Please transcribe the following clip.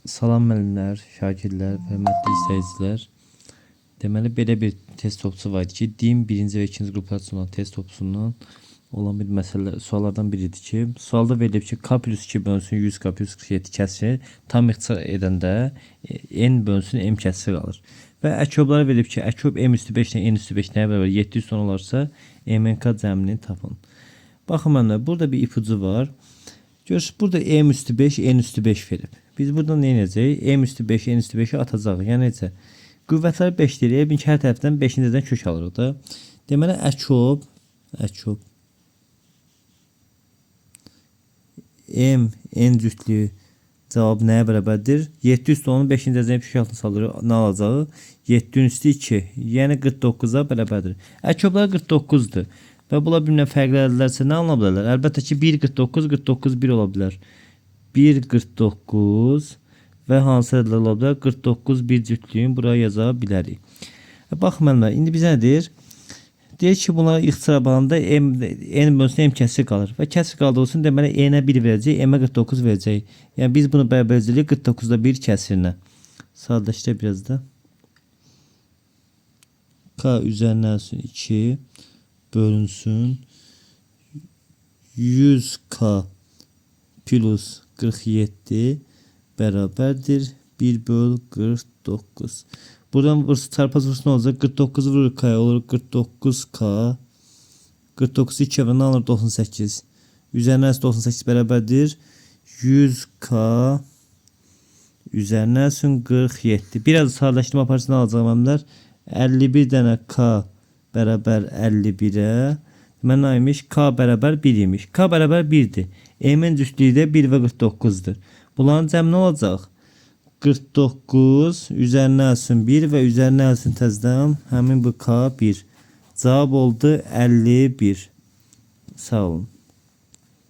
Salam müəllimlər, şagirdlər və hörmətli izləyicilər. Deməli belə bir test topçusu var ki, din 1-ci və 2-ci qruplar üçün olan test topçusundan olan bir məsələ suallardan biridir ki, sualda verilib ki, k plus 2 bölünsün 100 k plus 47 kəsir tam ixtisar edəndə n bölünsün m kəsir qalır. Və əkoblara verilib ki, əkob m üstü 5 ilə n üstü 5 nəyə bərabər 700 son olarsa mnk cəmini tapın. Baxın mənə, burada bir ipucu var. Görürsünüz, burada m üstü 5, n üstü 5 verib. Biz burada nə edəcəyik? M üstü 5, n üstü 5'i atacağıq. Yəni necə? Qüvvətləri 5 deyir. Bir hər tərəfdən 5-dən kök alırıq da. Deməli, əkob m, n cütlüyü cavabı nəyə bərabərdir? 7 üstü onun 5-dən kök altına salırıq. Nə alacağıq? 7 üstü 2. Yəni 49'a bərabərdir. Əkoblar 49'dur. Və bunlar bir-birinə fərqləndirlərsə nə anlama bilərlər? Əlbəttə ki, 1,49, 49, 1 ola bilər. 1,49 və hansı ədələr ola bilər? 49 bir cütlüyün buraya yaza bilərik. Baxın mənimlə, indi bizə nə deyir? Deyir ki, bunlara ixtisar bağında n bölünsün m kəsir qalır. Və kəsir qaldığı üçün deməli n-ə 1 verəcək, m-ə 49 verəcək. Yəni biz bunu bərabər edəcəyik 49'da 1 kəsirinə. Sadələşdirək biraz da. K üzərinə 2 bölünsün 100k plus 47 bərabərdir 1 böl 49. Buradan burası çarpaz vursun ne olacak? 49 vurur k'ya olur 49k. 49 2 ne alır 98. Üzerine 98 bərabərdir 100k üzerine 47. Biraz sadələşdirmə aparıcısını alacağım əmlər. 51 dənə k bərabər 51'ə. Mən neymiş? K bərabər 1 imiş. K bərabər 1'dir. M-in cütlüyü də 1 və 49'dur. Bunların cəmi nə olacaq? 49 üzərinə alsın 1 və üzərinə alsın təzədən həmin bu K 1. Cavab oldu 51. Sağ olun.